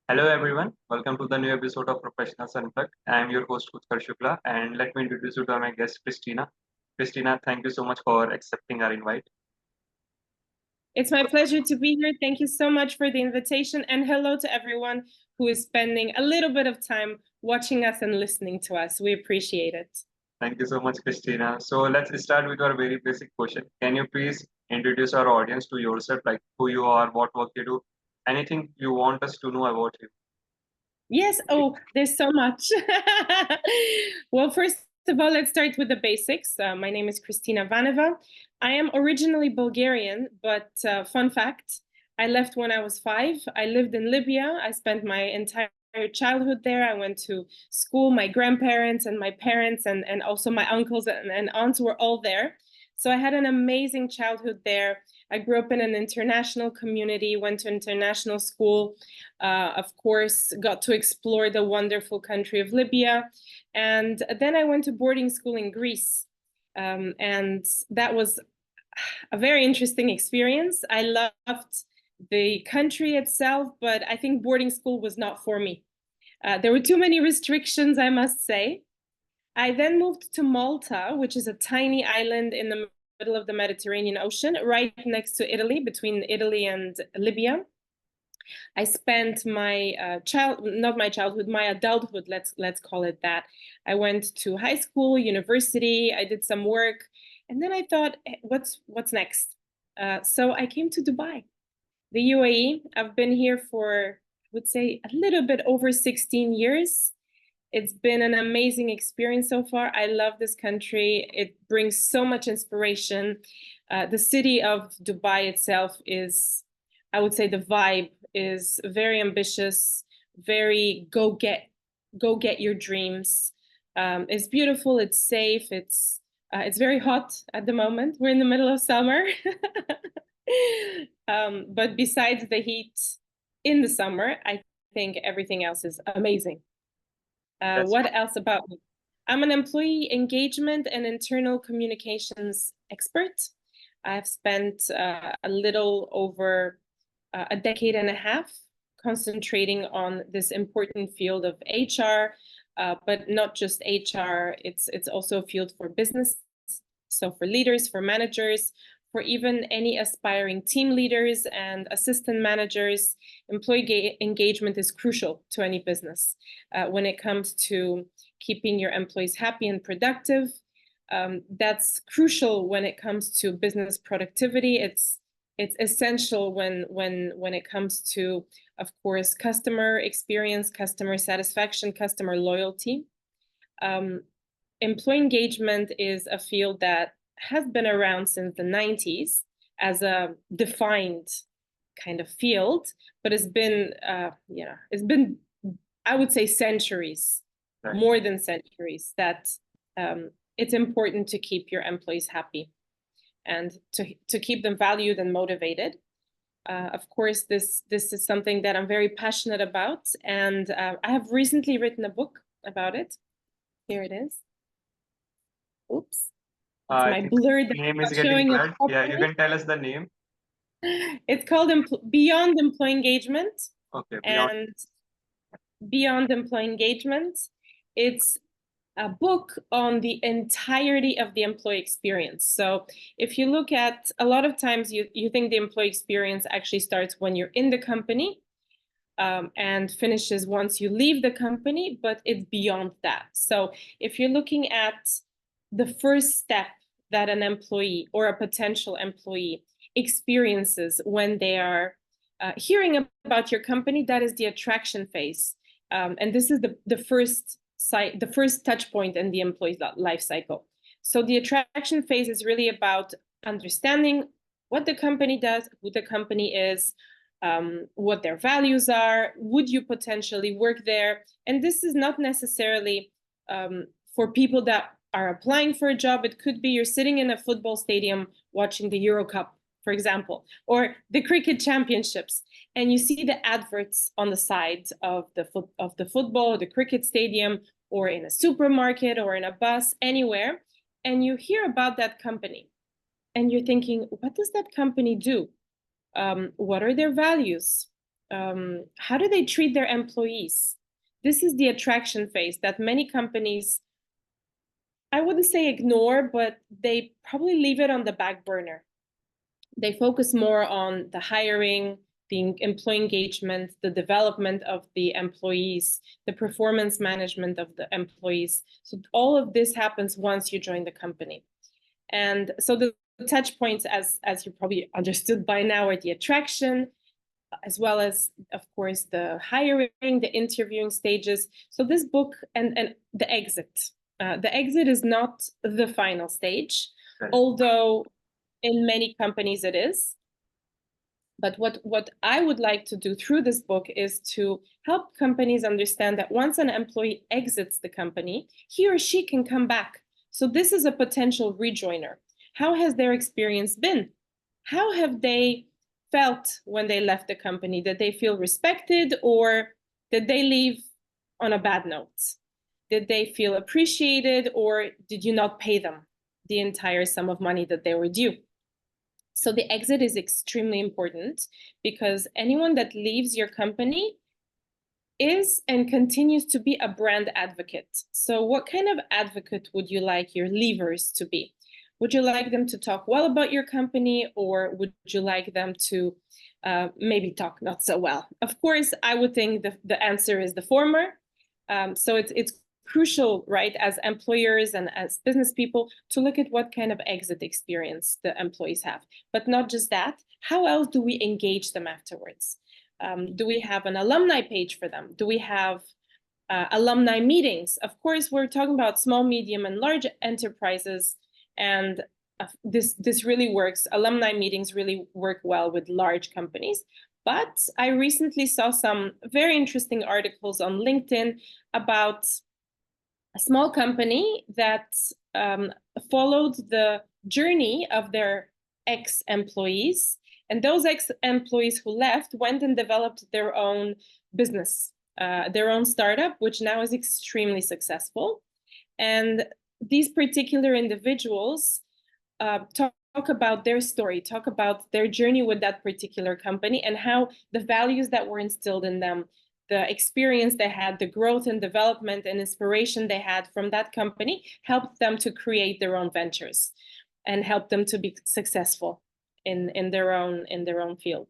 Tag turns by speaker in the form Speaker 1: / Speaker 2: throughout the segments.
Speaker 1: Hello everyone, welcome to the new episode of Professionals Unplugged. I am your host Utkarsh Shukla and let me introduce you to my guest Kristina. Kristina, thank you so much for accepting our invite.
Speaker 2: It's my pleasure to be here. Thank you so much for the invitation, and hello to everyone who is spending a little bit of time watching us and listening to us. We appreciate it.
Speaker 1: Thank you so much, Kristina. So let's start with our very basic question. Can you please introduce our audience to yourself, like who you are, what work you do, anything you want us to know about you?
Speaker 2: Yes. Oh, there's so much. Well, first of all, let's start with the basics. My name is Kristina Vaneva. I am originally Bulgarian, but fun fact, I left when I was 5. I lived in Libya. I spent my entire childhood there. I went to school. My grandparents and my parents and also my uncles and aunts were all there. So I had an amazing childhood there. I grew up in an international community, went to international school, of course, got to explore the wonderful country of Libya. And then I went to boarding school in Greece. And that was a very interesting experience. I loved the country itself, but I think boarding school was not for me. There were too many restrictions, I must say. I then moved to Malta, which is a tiny island in the middle of the Mediterranean Ocean, right next to Italy, between Italy and Libya. I spent my not my childhood, my adulthood, let's call it that. I went to high school, university, I did some work, and then I thought, what's next? So I came to Dubai, the UAE. I've been here for, I would say, a little bit over 16 years. It's been an amazing experience so far. I love this country. It brings so much inspiration. The city of Dubai itself is, I would say, the vibe is very ambitious, very go get your dreams. It's beautiful. It's safe. It's very hot at the moment. We're in the middle of summer. But besides the heat in the summer, I think everything else is amazing.
Speaker 1: That's
Speaker 2: What else about me? I'm an employee engagement and internal communications expert. I've spent a little over a decade and a half concentrating on this important field of HR, but not just HR. It's also a field for business, so for leaders, for managers, for even any aspiring team leaders and assistant managers. Employee engagement is crucial to any business when it comes to keeping your employees happy and productive. That's crucial when it comes to business productivity. It's essential when it comes to, of course, customer experience, customer satisfaction, customer loyalty. Employee engagement is a field that has been around since the 90s as a defined kind of field, but it's been, I would say, centuries,
Speaker 1: right.
Speaker 2: More than centuries, that it's important to keep your employees happy and to keep them valued and motivated. Of course, this is something that I'm very passionate about, and I have recently written a book about it. Here it is. Oops. It's
Speaker 1: I
Speaker 2: my
Speaker 1: think
Speaker 2: blurred
Speaker 1: the name is getting
Speaker 2: showing
Speaker 1: blurred.
Speaker 2: up.
Speaker 1: Yeah, you can tell us the name.
Speaker 2: It's called Beyond Employee Engagement.
Speaker 1: Okay,
Speaker 2: and Beyond Employee Engagement, it's a book on the entirety of the employee experience. So if you look at, a lot of times you think the employee experience actually starts when you're in the company and finishes once you leave the company, but it's beyond that. So if you're looking at the first step that an employee or a potential employee experiences when they are hearing about your company, that is the attraction phase. And this is the first touch point in the employee's life cycle. So the attraction phase is really about understanding what the company does, who the company is, what their values are, would you potentially work there? And this is not necessarily for people that are applying for a job. It could be you're sitting in a football stadium watching the Euro Cup, for example, or the cricket championships, and you see the adverts on the side of the football or the cricket stadium, or in a supermarket or in a bus, anywhere, and you hear about that company, and you're thinking, what does that company do? What are their values? how do they treat their employees? This is the attraction phase that many companies, I wouldn't say ignore, but they probably leave it on the back burner. They focus more on the hiring, the employee engagement, the development of the employees, the performance management of the employees. So all of this happens once you join the company. And so the touch points, as you probably understood by now, are the attraction, as well as, of course, the hiring, the interviewing stages. So this book and the exit. The exit is not the final stage, although in many companies it is. But what I would like to do through this book is to help companies understand that once an employee exits the company, he or she can come back. So this is a potential rejoiner. How has their experience been? How have they felt when they left the company? Did they feel respected, or did they leave on a bad note? Did they feel appreciated, or did you not pay them the entire sum of money that they were due? So the exit is extremely important, because anyone that leaves your company is and continues to be a brand advocate. So what kind of advocate would you like your leavers to be? Would you like them to talk well about your company, or would you like them to maybe talk not so well? Of course, I would think the answer is the former. So it's crucial, right, as employers and as business people, to look at what kind of exit experience the employees have. But not just that, how else do we engage them afterwards? Do we have an alumni page for them? Do we have alumni meetings? Of course, we're talking about small, medium, and large enterprises, and this really works. Alumni meetings really work well with large companies. But I recently saw some very interesting articles on LinkedIn about a small company that followed the journey of their ex-employees. And those ex-employees who left went and developed their own business, their own startup, which now is extremely successful. And these particular individuals talk about their story, talk about their journey with that particular company, and how the values that were instilled in them, the experience they had, the growth and development and inspiration they had from that company helped them to create their own ventures and helped them to be successful in their own field.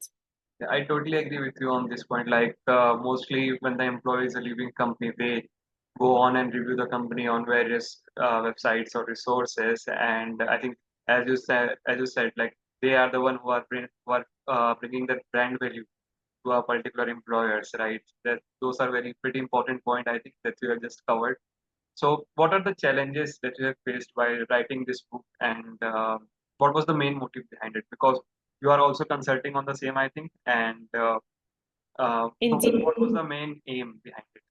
Speaker 1: Yeah, I totally agree with you on this point. Like mostly when the employees are leaving company, they go on and review the company on various websites or resources. And I think, as you said, like they are the one who are bringing that brand value to our particular employers, right? That those are very pretty important point, I think, that you have just covered. So, what are the challenges that you have faced while writing this book, and what was the main motive behind it? Because you are also consulting on the same, I think, and
Speaker 2: Indeed.
Speaker 1: what was the main aim behind it?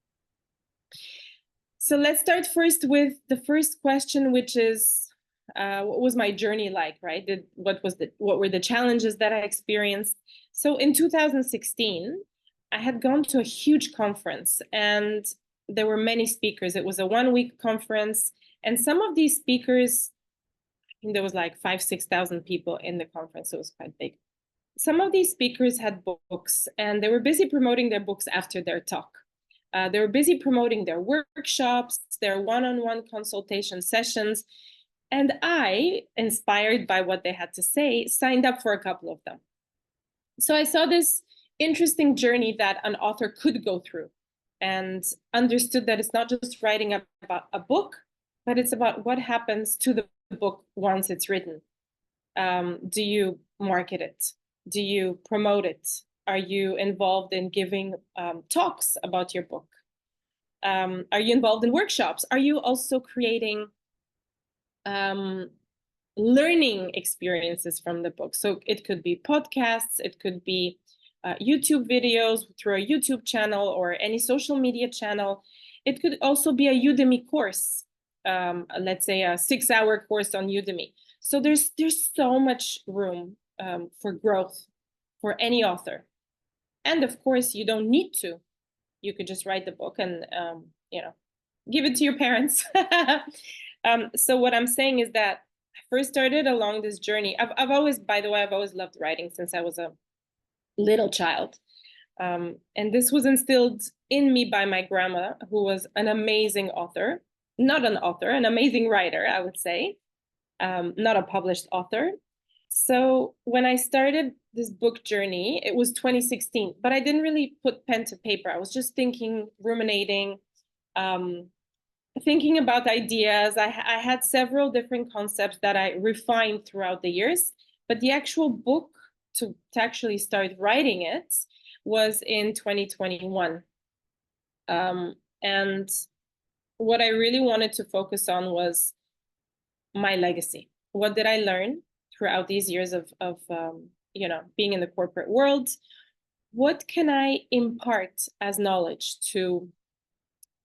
Speaker 2: So let's start first with the first question, which is, what was my journey like, right? What were the challenges that I experienced? So in 2016, I had gone to a huge conference, and there were many speakers. It was a 1 week conference, and some of these speakers, I think there was like 5,000-6,000 people in the conference, so it was quite big. Some of these speakers had books, and they were busy promoting their books after their talk. They were busy promoting their workshops, their one-on-one consultation sessions. And I, inspired by what they had to say, signed up for a couple of them. So I saw this interesting journey that an author could go through, and understood that it's not just writing about a book, but it's about what happens to the book once it's written. Do you market it? Do you promote it? Are you involved in giving talks about your book? Are you involved in workshops? Are you also creating learning experiences from the book? So it could be podcasts, it could be YouTube videos through a YouTube channel or any social media channel. It could also be a Udemy course, let's say a 6-hour course on Udemy. So there's so much room for growth for any author. And of course, you don't need to. You could just write the book and give it to your parents. So what I'm saying is that I first started along this journey. I've always, by the way, I've always loved writing since I was a little child. And this was instilled in me by my grandma, who was an amazing author, not an author, an amazing writer, I would say, not a published author. So when I started this book journey, it was 2016, but I didn't really put pen to paper. I was just thinking, ruminating, thinking about ideas. I had several different concepts that I refined throughout the years, but the actual book to actually start writing it was in 2021. And what I really wanted to focus on was my legacy. What did I learn throughout these years of being in the corporate world? What can I impart as knowledge to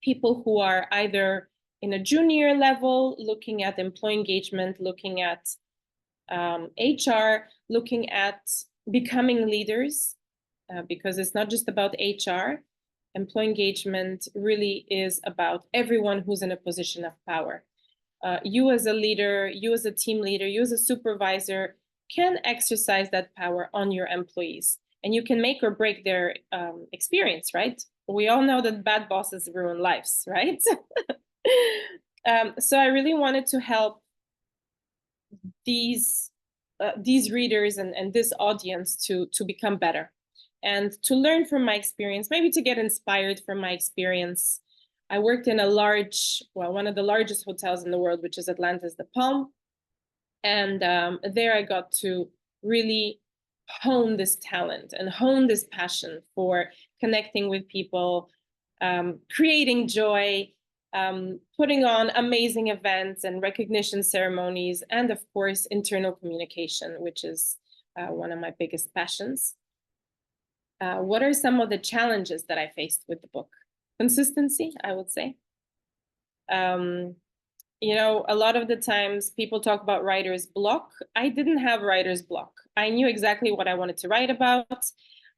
Speaker 2: people who are either in a junior level, looking at employee engagement, looking at HR, looking at becoming leaders, because it's not just about HR. Employee engagement really is about everyone who's in a position of power. You as a leader, you as a team leader, you as a supervisor can exercise that power on your employees, and you can make or break their experience, right? We all know that bad bosses ruin lives, right? So I really wanted to help these readers and this audience to become better and to learn from my experience, maybe to get inspired from my experience. I worked in one of the largest hotels in the world, which is Atlanta's The Palm. And there I got to really hone this talent and hone this passion for connecting with people, creating joy, putting on amazing events and recognition ceremonies, and of course, internal communication, which is one of my biggest passions. What are some of the challenges that I faced with the book? Consistency, I would say. A lot of the times people talk about writer's block. I didn't have writer's block. I knew exactly what I wanted to write about.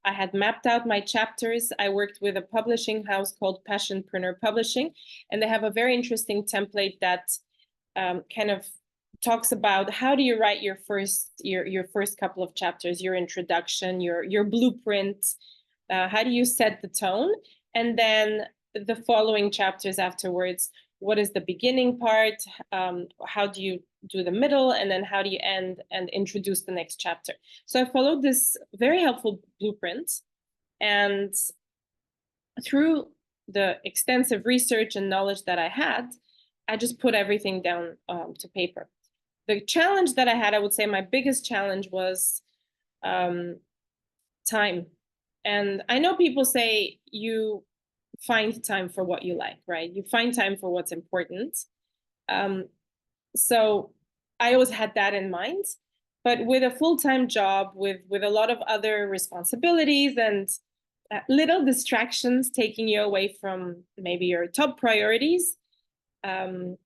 Speaker 2: I had mapped out my chapters. I worked with a publishing house called Passionpreneur Publishing, and they have a very interesting template that kind of talks about how do you write your first couple of chapters, your introduction, your blueprint, how do you set the tone, and then the following chapters afterwards. What is the beginning part? How do you do the middle? And then how do you end and introduce the next chapter? So I followed this very helpful blueprint. And through the extensive research and knowledge that I had, I just put everything down to paper. The challenge that I had, I would say my biggest challenge was time. And I know people say you find time for what you like, right? You find time for what's important. So I always had that in mind. But with a full-time job, with a lot of other responsibilities and little distractions taking you away from maybe your top priorities, it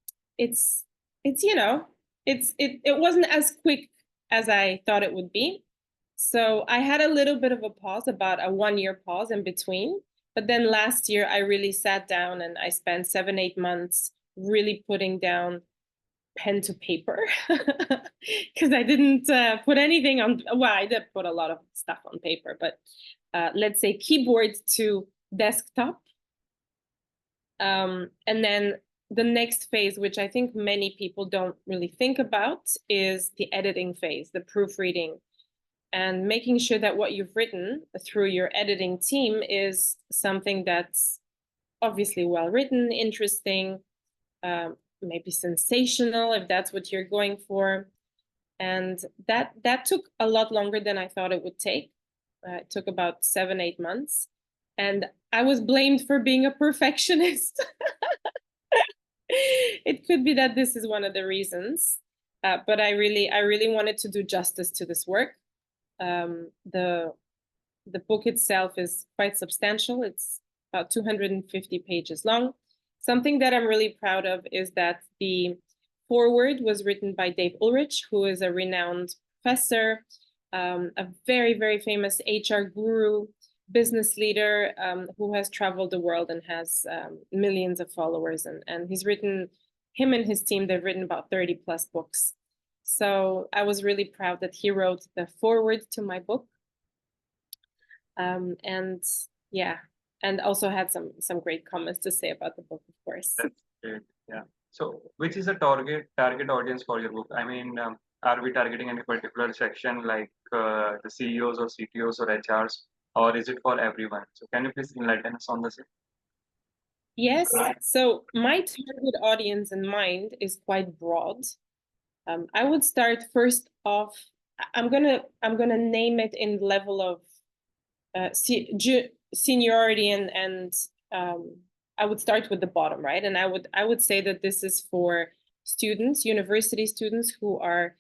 Speaker 2: wasn't as quick as I thought it would be. So I had a little bit of a pause, about a 1-year pause in between. But then last year, I really sat down and I spent 7-8 months really putting down pen to paper because I didn't put anything on. Well, I did put a lot of stuff on paper, but let's say keyboard to desktop. And then the next phase, which I think many people don't really think about, is the editing phase, the proofreading, and making sure that what you've written through your editing team is something that's obviously well written, interesting, maybe sensational if that's what you're going for. And that took a lot longer than I thought it would take. It took about 7-8 months. And I was blamed for being a perfectionist. It could be that this is one of the reasons. But I really wanted to do justice to this work. The book itself is quite substantial. It's about 250 pages long. Something that I'm really proud of is that the foreword was written by Dave Ulrich, who is a renowned professor, a very, very famous HR guru, business leader, who has traveled the world and has millions of followers. And him and his team, they've written about 30 plus books. So I was really proud that he wrote the foreword to my book. And yeah, and also had some great comments to say about the book, of course.
Speaker 1: That's great. Yeah. So, which is the target audience for your book? I mean, are we targeting any particular section like the CEOs or CTOs or HRs, or is it for everyone? So, can you please enlighten us on this?
Speaker 2: Yes, so my target audience in mind is quite broad. I would start first off. I'm gonna name it in level of seniority, and I would start with the bottom, right? And I would say that this is for students, university students who are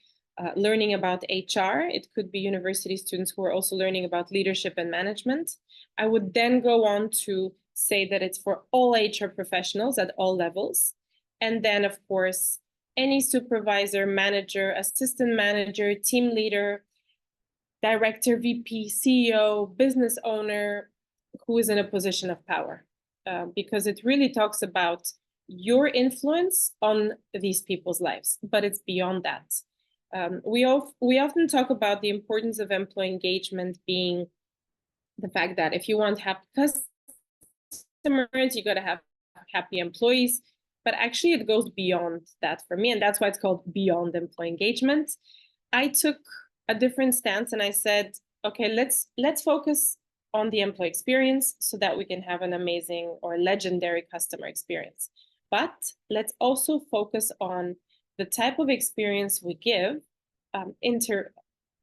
Speaker 2: learning about HR. It could be university students who are also learning about leadership and management. I would then go on to say that it's for all HR professionals at all levels. And then, of course, any supervisor, manager, assistant manager, team leader, director, VP, CEO, business owner who is in a position of power, because it really talks about your influence on these people's lives, but it's beyond that. We often talk about the importance of employee engagement being the fact that if you want happy customers, you got to have happy employees. But actually, it goes beyond that for me, and that's why it's called Beyond Employee Engagement. I took a different stance and I said, okay, let's focus on the employee experience so that we can have an amazing or legendary customer experience. But let's also focus on the type of experience we give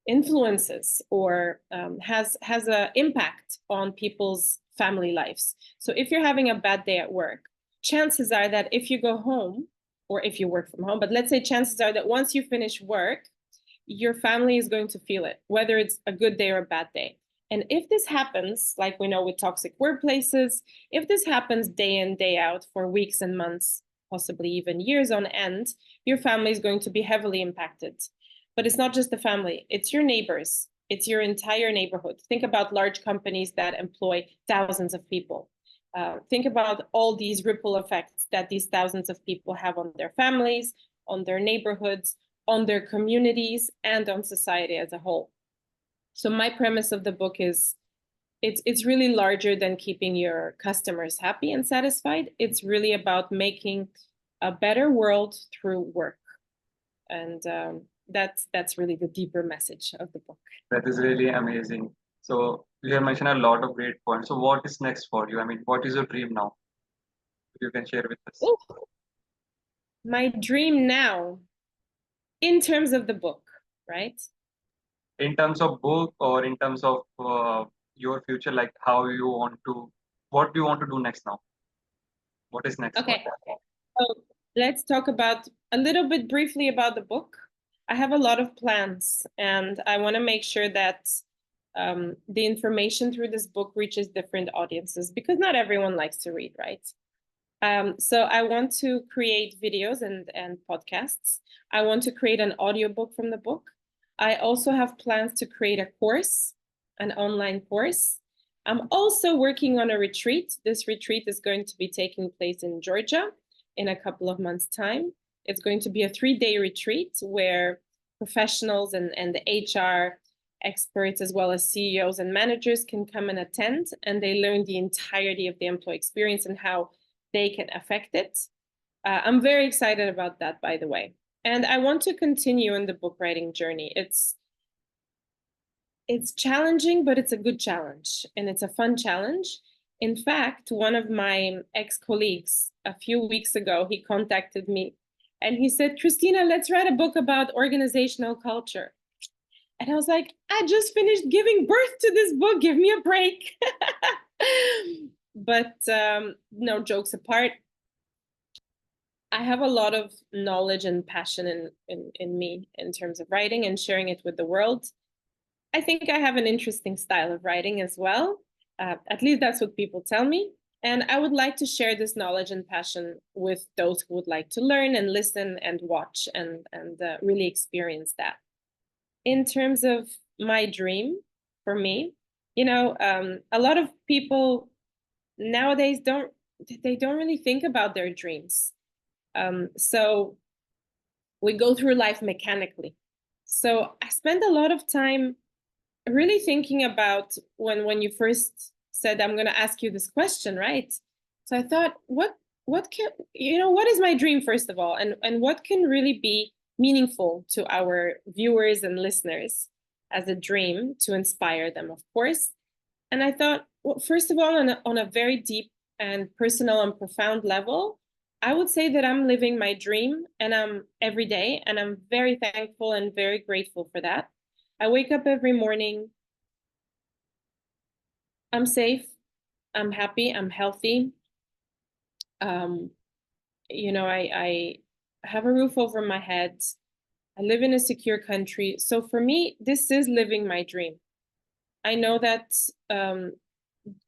Speaker 2: influences or has an impact on people's family lives. So if you're having a bad day at work, chances are that if you go home, or if you work from home, but let's say chances are that once you finish work, your family is going to feel it, whether it's a good day or a bad day. And if this happens, like we know with toxic workplaces, if this happens day in, day out for weeks and months, possibly even years on end, your family is going to be heavily impacted. But it's not just the family, it's your neighbors, it's your entire neighborhood. Think about large companies that employ thousands of people. Think about all these ripple effects that these thousands of people have on their families, on their neighborhoods, on their communities, and on society as a whole. So my premise of the book is it's really larger than keeping your customers happy and satisfied. It's really about making a better world through work. And that's really the deeper message of the book.
Speaker 1: That is really amazing. So, you have mentioned a lot of great points. So, what is next for you? I mean, what is your dream now? If you can share with us.
Speaker 2: Ooh, my dream now, in terms of the book, right?
Speaker 1: In terms of book or in terms of your future, like how you want to, what do you want to do next now? What is next for
Speaker 2: Okay.
Speaker 1: you?
Speaker 2: So let's talk about a little bit briefly about the book. I have a lot of plans, and I want to make sure that the information through this book reaches different audiences, because not everyone likes to read, right? So I want to create videos and podcasts. I want to create an audiobook from the book. I also have plans to create a course, an online course. I'm also working on a retreat. This retreat is going to be taking place in Georgia in a couple of months' time. It's going to be a 3-day retreat where professionals and the HR experts, as well as CEOs and managers, can come and attend, and they learn the entirety of the employee experience and how they can affect it. I'm very excited about that, by the way. And I want to continue in the book writing journey. It's challenging, but it's a good challenge, and it's a fun challenge. In fact, one of my ex-colleagues a few weeks ago, he contacted me and he said, Kristina, let's write a book about organizational culture. And I was like, I just finished giving birth to this book. Give me a break. But no, jokes apart, I have a lot of knowledge and passion in me in terms of writing and sharing it with the world. I think I have an interesting style of writing as well. At least that's what people tell me. And I would like to share this knowledge and passion with those who would like to learn and listen and watch and really experience that. In terms of my dream, for me, a lot of people nowadays don't really think about their dreams. So we go through life mechanically. So I spend a lot of time really thinking about when you first said I'm going to ask you this question, right? So I thought, what can, what is my dream, first of all, and what can really be meaningful to our viewers and listeners as a dream to inspire them, of course. And I thought, well, first of all, on a very deep and personal and profound level, I would say that I'm living my dream, and I'm every day, and I'm very thankful and very grateful for that. I wake up every morning, I'm safe, I'm happy, I'm healthy. Um, I have a roof over my head. I live in a secure country. So for me, this is living my dream. I know that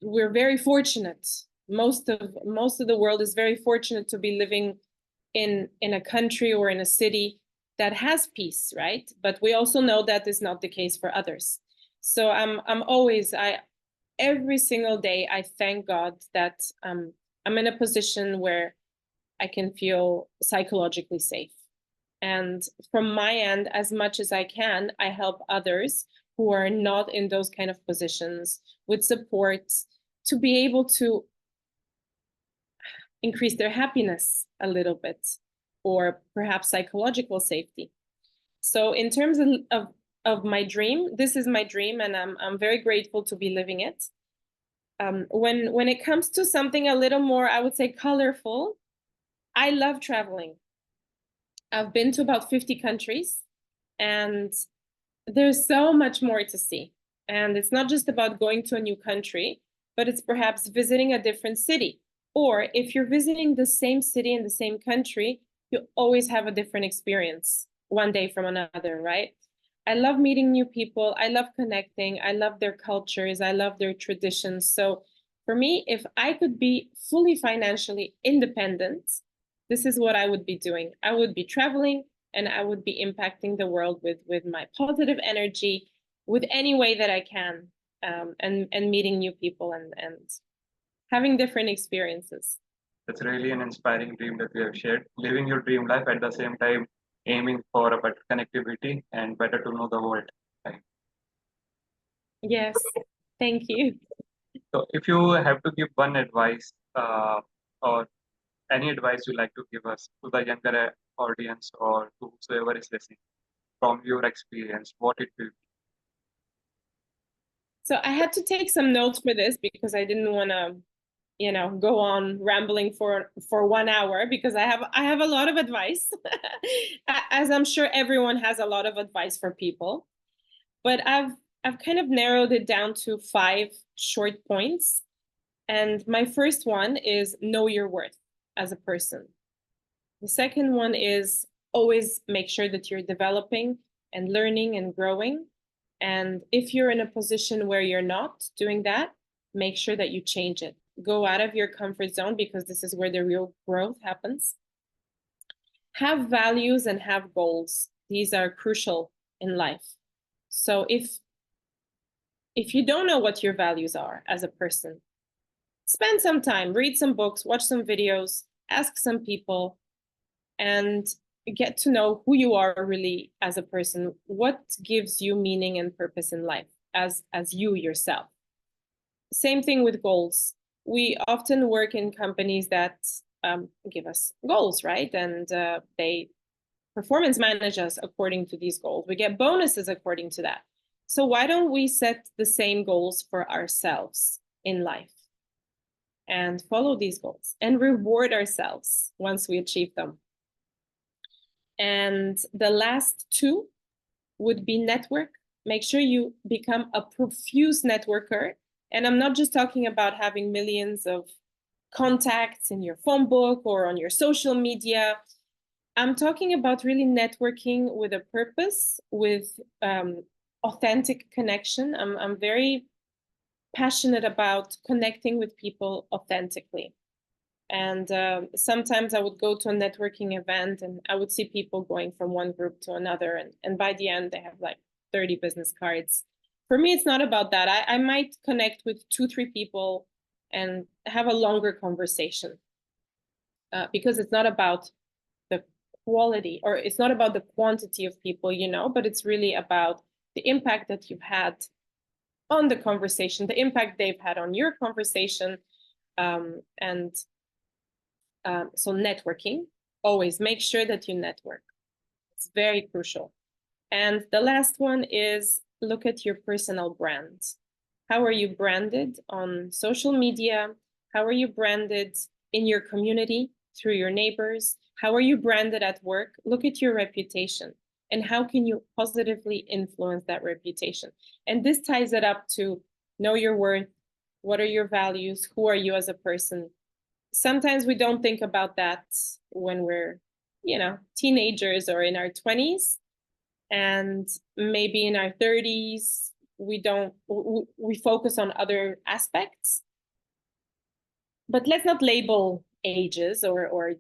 Speaker 2: we're very fortunate. Most of the world is very fortunate to be living in a country or in a city that has peace, right? But we also know that is not the case for others. So I'm always I every single day I thank God that I'm in a position where I can feel psychologically safe. And from my end, as much as I can, I help others who are not in those kind of positions with support to be able to increase their happiness a little bit, or perhaps psychological safety. So in terms of my dream, this is my dream, and I'm very grateful to be living it. When it comes to something a little more, I would say, colorful, I love traveling. I've been to about 50 countries, and there's so much more to see. And it's not just about going to a new country, but it's perhaps visiting a different city. Or if you're visiting the same city in the same country, you always have a different experience one day from another, right? I love meeting new people. I love connecting. I love their cultures. I love their traditions. So for me, if I could be fully financially independent, this is what I would be doing. I would be traveling, and I would be impacting the world with my positive energy, with any way that I can, and meeting new people and having different experiences.
Speaker 1: That's really an inspiring dream that we have shared. Living your dream life at the same time, aiming for a better connectivity and better to know the world. Right.
Speaker 2: Yes, thank you.
Speaker 1: So, if you have to give one advice, or any advice you like to give us to the younger audience or to whoever is listening from your experience, what it will be?
Speaker 2: So I had to take some notes for this because I didn't want to, go on rambling for 1 hour, because I have a lot of advice, as I'm sure everyone has a lot of advice for people. But I've kind of narrowed it down to 5 short points. And my first one is know your worth as a person. The second one is always make sure that you're developing and learning and growing. And if you're in a position where you're not doing that, make sure that you change it. Go out of your comfort zone, because this is where the real growth happens. Have values and have goals. These are crucial in life. So if you don't know what your values are as a person, spend some time, read some books, watch some videos, ask some people, and get to know who you are really as a person. What gives you meaning and purpose in life as you yourself? Same thing with goals. We often work in companies that give us goals, right? And they performance manage us according to these goals. We get bonuses according to that. So why don't we set the same goals for ourselves in life and follow these goals and reward ourselves once we achieve them? And the last 2 would be network. Make sure you become a profuse networker. And I'm not just talking about having millions of contacts in your phone book or on your social media. I'm talking about really networking with a purpose, with authentic connection. I'm very passionate about connecting with people authentically. And sometimes I would go to a networking event and I would see people going from one group to another. And by the end, they have like 30 business cards. For me, it's not about that. I might connect with 2, 3 people and have a longer conversation, because it's not about the quality, or it's not about the quantity of people, but it's really about the impact that you've had on the conversation, the impact they've had on your conversation. And so networking, always make sure that you network. It's very crucial. And the last one is look at your personal brand. How are you branded on social media? How are you branded in your community through your neighbors? How are you branded at work? Look at your reputation and how can you positively influence that reputation? And this ties it up to know your worth. What are your values? Who are you as a person? Sometimes we don't think about that when we're, teenagers or in our 20s, and maybe in our 30s we focus on other aspects. But let's not label ages or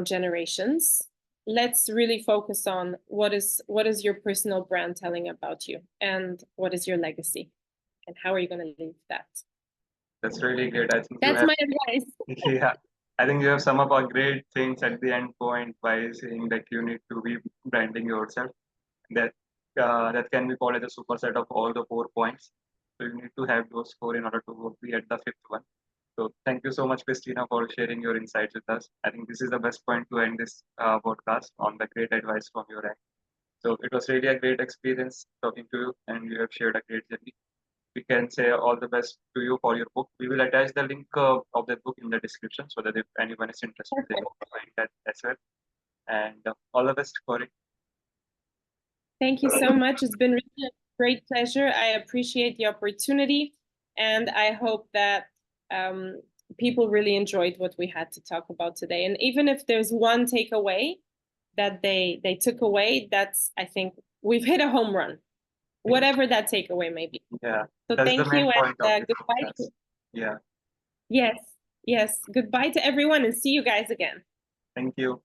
Speaker 2: generations. Let's really focus on what is your personal brand telling about you, and what is your legacy, and how are you going to leave that?
Speaker 1: That's really great. I think
Speaker 2: That's my advice.
Speaker 1: yeah, I think you have sum up our great things at the end point by saying that you need to be branding yourself. That that can be called as a superset of all the 4 points. So you need to have those four in order to be at the fifth one. So thank you so much, Christina, for sharing your insights with us. I think this is the best point to end this podcast on the great advice from your end. So it was really a great experience talking to you, and you have shared a great journey. We can say all the best to you for your book. We will attach the link of that book in the description so that if anyone is interested, they will find that as well. And all the best for it.
Speaker 2: Thank you so much. It's been really a great pleasure. I appreciate the opportunity, and I hope that people really enjoyed what we had to talk about today. And even if there's one takeaway that they took away, that's, I think we've hit a home run, whatever that takeaway may be.
Speaker 1: Yeah.
Speaker 2: So
Speaker 1: That's the
Speaker 2: thank
Speaker 1: main
Speaker 2: you,
Speaker 1: point of
Speaker 2: and
Speaker 1: this
Speaker 2: goodbye.
Speaker 1: podcast. Yeah.
Speaker 2: Yes, goodbye to everyone, and see you guys again.
Speaker 1: Thank you.